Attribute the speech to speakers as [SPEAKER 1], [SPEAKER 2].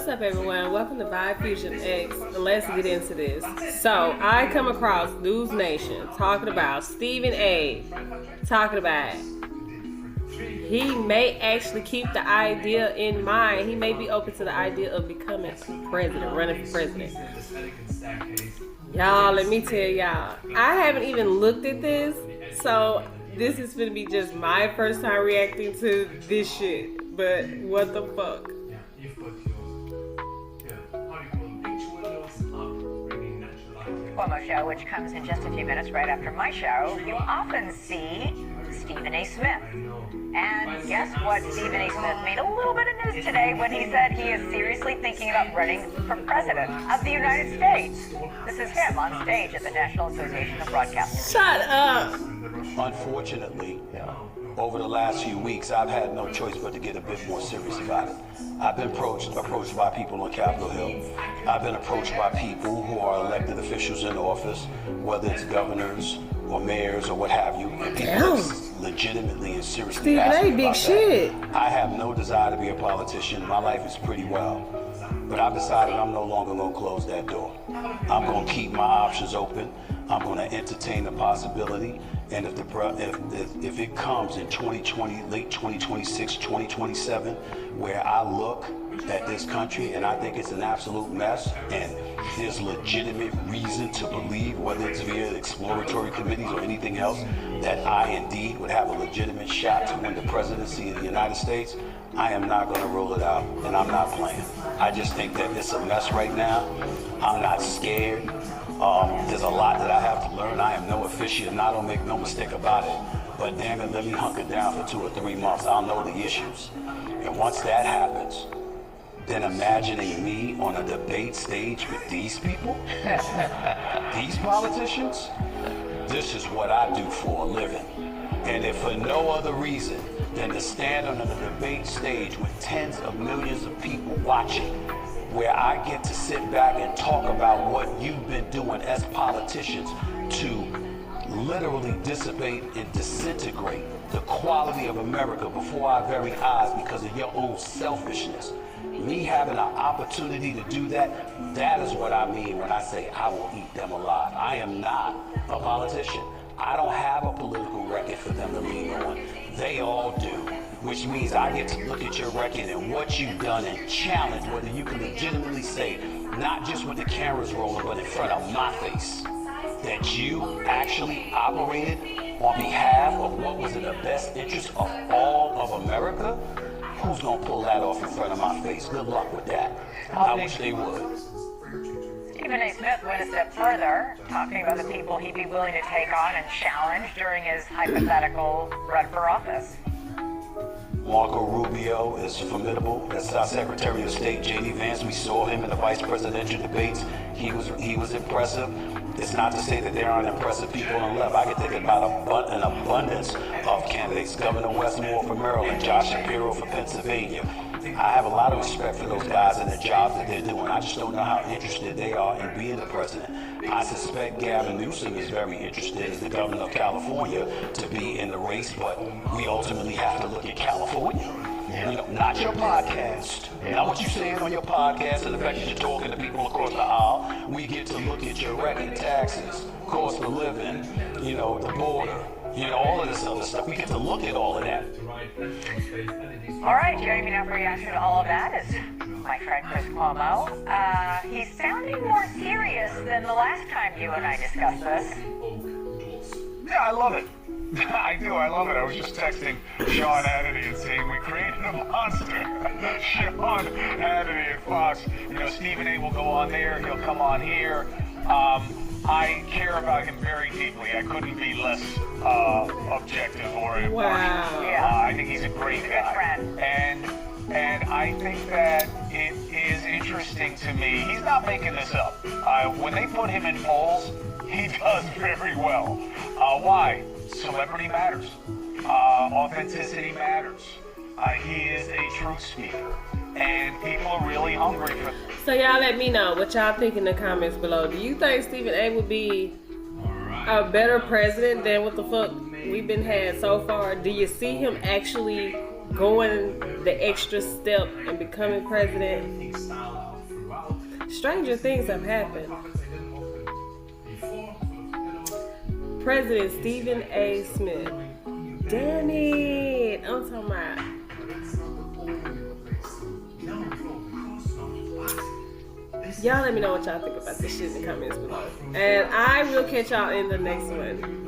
[SPEAKER 1] What's up, everyone? Welcome to Vibesocial X, and let's get into this. So, I come across News Nation talking about Stephen A. talking about he may actually keep the idea in mind. He may be open to the idea of becoming president, running for president. Y'all, let me tell y'all, I haven't even looked at this, so this is gonna be just my first time reacting to this shit. But what the fuck?
[SPEAKER 2] Cuomo show, which comes in just a few minutes right after my show, you often see Stephen A. Smith. And guess what? Stephen A. Smith made a little bit of news today when he said he is seriously thinking about running for president of the United States. This is him on stage at the National Association of Broadcasters.
[SPEAKER 1] Shut up.
[SPEAKER 3] Unfortunately, over the last few weeks, I've had no choice but to get a bit more serious about it. I've been approached by people on Capitol Hill. I've been approached by people who are elected officials in office, whether it's governors or mayors or what have you, and people legitimately and seriously ask me about that. I have no desire to be a politician. My life is pretty well. But I've decided I'm no longer going to close that door. I'm going to keep my options open. I'm going to entertain the possibility. And if it comes in 2020, late 2026, 2027, where I look at this country and I think it's an absolute mess, and there's legitimate reason to believe, whether it's via exploratory committees or anything else, that I indeed would have a legitimate shot to win the presidency of the United States, I am not going to rule it out, and I'm not playing. I just think that it's a mess right now. I'm not scared. There's a lot that I have to learn. I am no aficionado, I don't make no mistake about it. But damn it, let me hunker down for 2 or 3 months. I'll know the issues. And once that happens, then imagining me on a debate stage with these people, these politicians, this is what I do for a living. And if for no other reason than to stand on a debate stage with tens of millions of people watching, where I get to sit back and talk about what you've been doing as politicians to literally dissipate and disintegrate the quality of America before our very eyes because of your own selfishness. Me having an opportunity to do that, that is what I mean when I say I will eat them alive. I am not a politician. I don't have a political record for them to lean on. They all do. Which means I get to look at your record and what you've done and challenge whether you can legitimately say, not just with the cameras rolling, but in front of my face, that you actually operated on behalf of what was in the best interest of all of America. Who's gonna pull that off in front of my face? Good luck with that. I wish they would.
[SPEAKER 2] Stephen A. Smith went a step further, talking about the people he'd be willing to take on and challenge during his hypothetical run for office.
[SPEAKER 3] Marco Rubio is formidable. That's our Secretary of State, J.D. Vance. We saw him in the vice presidential debates. He was impressive. It's not to say that there aren't impressive people on the left. I can think about an abundance of candidates. Governor Westmore for Maryland, Josh Shapiro for Pennsylvania. I have a lot of respect for those guys and the jobs that they're doing. I just don't know how interested they are in being the president. I suspect Gavin Newsom is very interested as the governor of California to be in the race, but we ultimately have to look at California. You know, not your podcast, not what you're saying on your podcast and the fact that you're talking to people across the aisle. We get to look at your record, taxes, cost of living, you know, the border, you know, all of this other stuff. We get to look at all of that.
[SPEAKER 2] All right, joining me now for reaction to all of that is my friend Chris Cuomo. He's sounding more serious than the last time you and I discussed this.
[SPEAKER 4] Yeah, I love it. I do, I love it. I was just texting Sean Hannity and saying we created a monster. Sean Hannity and Fox. You know, Stephen A. will go on there, he'll come on here. I care about him very deeply. I couldn't be less objective or impartial.
[SPEAKER 1] Wow.
[SPEAKER 4] I think he's a great guy.
[SPEAKER 2] Good friend.
[SPEAKER 4] And I think that it is interesting to me. He's not making this up. When they put him in polls, he does very well. Why? Celebrity matters. Authenticity matters. He is a truth speaker. And people are really hungry for.
[SPEAKER 1] So y'all let me know what y'all think in the comments below. Do you think Stephen A. would be a better president than what the fuck we've been had so far? Do you see him actually going the extra step and becoming president? Stranger things have happened. President Stephen A. Smith. Damn it. I'm talking about. Y'all let me know what y'all think about this shit in the comments below. And I will catch y'all in the next one.